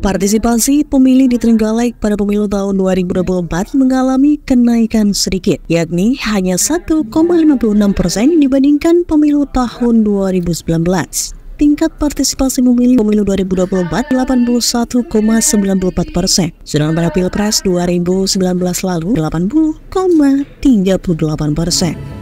Partisipasi pemilih di Trenggalek pada pemilu tahun 2024 mengalami kenaikan sedikit, yakni hanya 1,56% dibandingkan pemilu tahun 2019. Tingkat partisipasi pemilih pemilu 2024 81,94%, sedangkan pada Pilpres 2019 lalu 80,38%.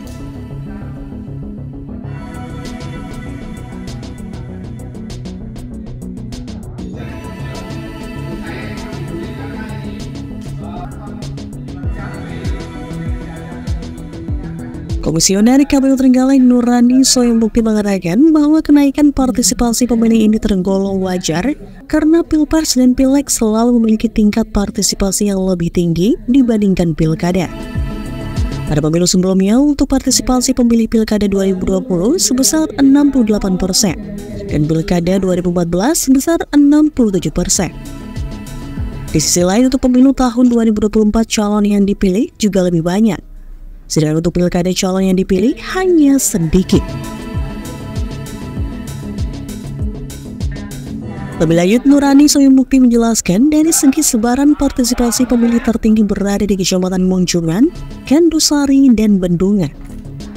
Komisioner KPU Trenggalek Nurani Soyembukti mengatakan bahwa kenaikan partisipasi pemilih ini tergolong wajar karena Pilpres dan Pileg selalu memiliki tingkat partisipasi yang lebih tinggi dibandingkan Pilkada. Pada pemilu sebelumnya, untuk partisipasi pemilih Pilkada 2020 sebesar 68% dan Pilkada 2014 sebesar 67%. Di sisi lain, untuk pemilu tahun 2024 calon yang dipilih juga lebih banyak. Sedangkan untuk pilkada calon yang dipilih hanya sedikit. Lebih lanjut, Nurani Soyembukti menjelaskan dari segi sebaran partisipasi pemilih tertinggi berada di Kecamatan Monjungan, Gandusari, dan Bendungan.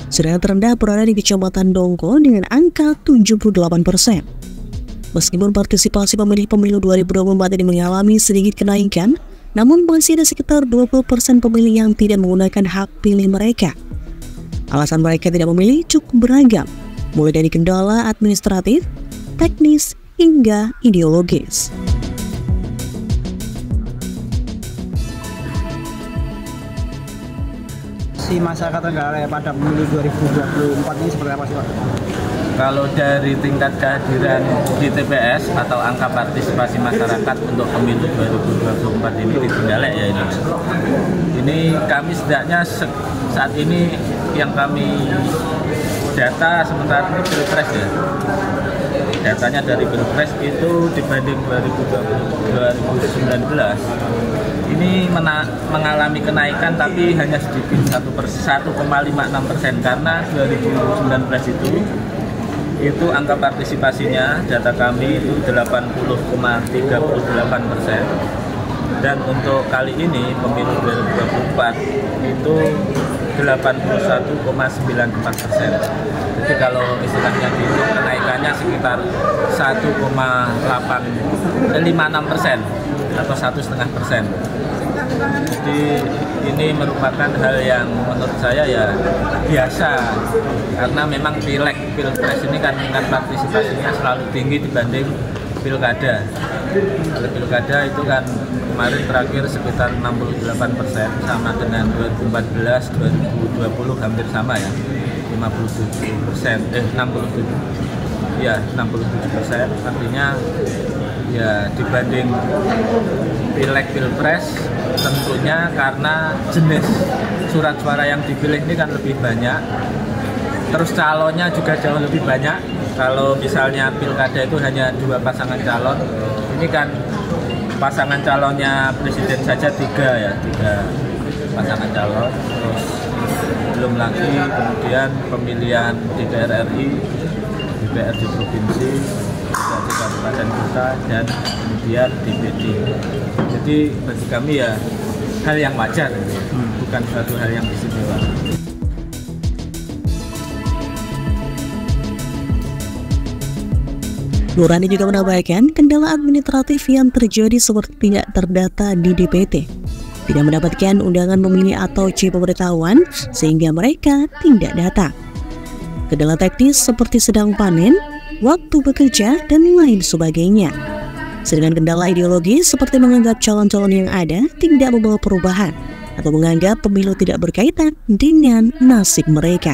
Sedangkan terendah berada di Kecamatan Dongko dengan angka 78%. Meskipun partisipasi pemilih pemilu 2024 ini mengalami sedikit kenaikan, namun masih ada sekitar 20% pemilih yang tidak menggunakan hak pilih mereka. Alasan mereka tidak memilih cukup beragam, mulai dari kendala administratif, teknis, hingga ideologis. Si masyarakat Trenggalek pada pemilu 2024 ini seperti apa sih, Pak? Kalau dari tingkat kehadiran di TPS atau angka partisipasi masyarakat untuk pemilu 2024 ini di Trenggalek ya ini kami setidaknya saat ini yang kami data sementara ini Pilpres ya. Datanya dari Pilpres itu dibanding 2019 ini mengalami kenaikan tapi hanya sedikit 1,56% karena 2019 itu angka partisipasinya data kami itu 80,38%, dan untuk kali ini pemilu 2024 itu 81,94%. Jadi kalau istilahnya dihitung kenaikannya sekitar 1,56% atau 1,5%. Jadi ini merupakan hal yang menurut saya ya biasa, karena memang Pilpres ini kan tingkat partisipasinya selalu tinggi dibanding Pilkada. Kalau Pilkada itu kan kemarin terakhir sekitar 68%, sama dengan 2014, 2020 hampir sama ya, 67%, artinya ya dibanding Pilpres tentunya karena jenis surat suara yang dipilih ini kan lebih banyak, terus calonnya juga jauh lebih banyak. Kalau misalnya Pilkada itu hanya 2 pasangan calon, ini kan pasangan calonnya presiden saja 3 pasangan calon, terus belum lagi kemudian pemilihan DPR RI, DPR di provinsi, di kabupaten kota, dan kemudian DPD. Jadi bagi kami ya hal yang wajar, bukan suatu hal yang istimewa. Nurani juga menambahkan kendala administratif yang terjadi seperti tidak terdata di DPT, tidak mendapatkan undangan memilih atau C pemberitahuan sehingga mereka tidak datang. Kendala teknis seperti sedang panen, waktu bekerja, dan lain sebagainya. Sedangkan kendala ideologis seperti menganggap calon-calon yang ada tidak membawa perubahan atau menganggap pemilu tidak berkaitan dengan nasib mereka.